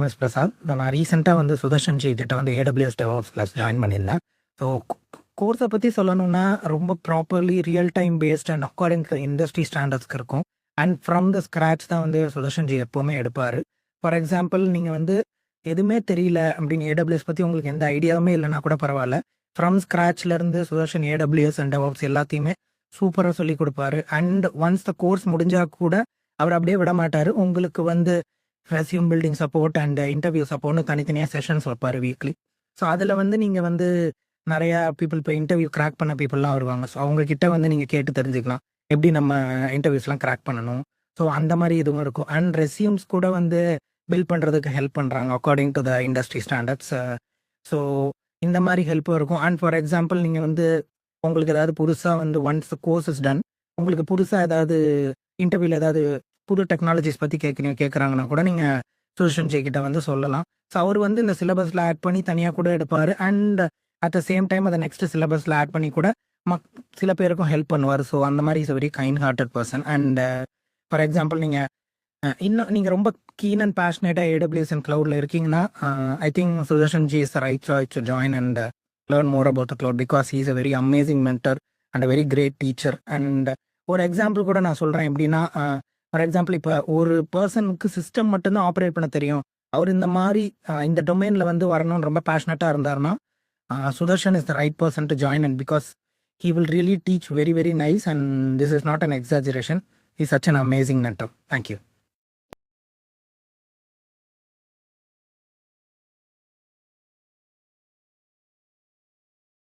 S Prasad. நான் ரீசெண்டாக வந்து சுதர்ஷன் ஜி கிட்ட வந்து AWS DevOps கிளாஸ் ஜாயின் பண்ணியிருந்தேன். ஸோ கோர்ஸை பற்றி சொல்லணும்னா ரொம்ப properly real time based and according to industry ஸ்டாண்டர்ட்ஸ்க்கு இருக்கும். அண்ட் ஃப்ரம் த ஸ்க்ராட்ச் தான் வந்து சுதர்ஷன் ஜி எப்போவுமே எடுப்பார். ஃபார் எக்ஸாம்பிள் நீங்கள் வந்து எதுவுமே தெரியல அப்படின்னு AWS பற்றி உங்களுக்கு எந்த ஐடியாவுமே இல்லைனா கூட பரவாயில்ல, ஃப்ரம் ஸ்க்ராட்ச்லேருந்து சுதர்ஷன் AWS அண்ட் DevOps எல்லாத்தையுமே சூப்பராக சொல்லி கொடுப்பாரு. அண்ட் ஒன்ஸ் த கோர்ஸ் முடிஞ்சால் கூட அவர் அப்படியே விட மாட்டார். உங்களுக்கு வந்து resume building support and interview சப்போர்ட்னு தனித்தனியாக செஷன்ஸ் வைப்பார் வீக்லி. ஸோ அதில் வந்து நீங்கள் வந்து நிறையா பீப்புள் இப்போ இன்டர்வியூ கிராக் பண்ண பீப்புளெலாம் வருவாங்க. ஸோ அவங்கக்கிட்ட வந்து நீங்கள் கேட்டு தெரிஞ்சுக்கலாம் எப்படி நம்ம இன்டர்வியூஸ்லாம் கிராக் பண்ணணும். ஸோ அந்த மாதிரி இதுவும் இருக்கும். அண்ட் ரெஸ்யூம்ஸ் கூட வந்து பில்ட் பண்ணுறதுக்கு ஹெல்ப் பண்ணுறாங்க according to the industry standards. So இந்த மாதிரி ஹெல்ப்பும் இருக்கும். அண்ட் ஃபார் எக்ஸாம்பிள் நீங்கள் வந்து உங்களுக்கு ஏதாவது புதுசாக வந்து ஒன்ஸ் கோர்ஸ் இஸ் டன், உங்களுக்கு புதுசாக ஏதாவது இன்டர்வியூவில் ஏதாவது புது டெக்னாலஜிஸ் பற்றி கேட்குறாங்கன்னா கூட நீங்கள் சுதர்ஷன் ஜி கிட்ட வந்து சொல்லலாம். ஸோ அவர் வந்து இந்த சிலபஸில் ஆட் பண்ணி தனியாக கூட எடுப்பார். And at the same time அதை நெக்ஸ்ட் சிலபஸில் ஆட் பண்ணி கூட சில பேருக்கும் ஹெல்ப் பண்ணுவார். ஸோ அந்த மாதிரி is very kind hearted person. And for example நீங்கள் இன்னும் நீங்கள் ரொம்ப கீன் அண்ட் பேஷனேட்டாக AWS அண்ட் க்ளவுடில் இருக்கீங்கன்னா I think Sudarshan ji is the right choice to join and learn more about the cloud because he is a very amazing mentor and a very great teacher. And ஒரு example கூட நான் சொல்கிறேன் எப்படின்னா, for example இப்போ ஒரு பர்சனுக்கு சிஸ்டம் மட்டும்தான் operate பண்ண தெரியும், அவர் இந்த மாதிரி இந்த டொமைனில் வந்து வரணும்னு ரொம்ப பேஷனட்டாக இருந்தாருன்னா Sudarshan is the right person to join. And because he will really teach very, very nice, and this is not an exaggeration. He's such an amazing mentor. Thank you.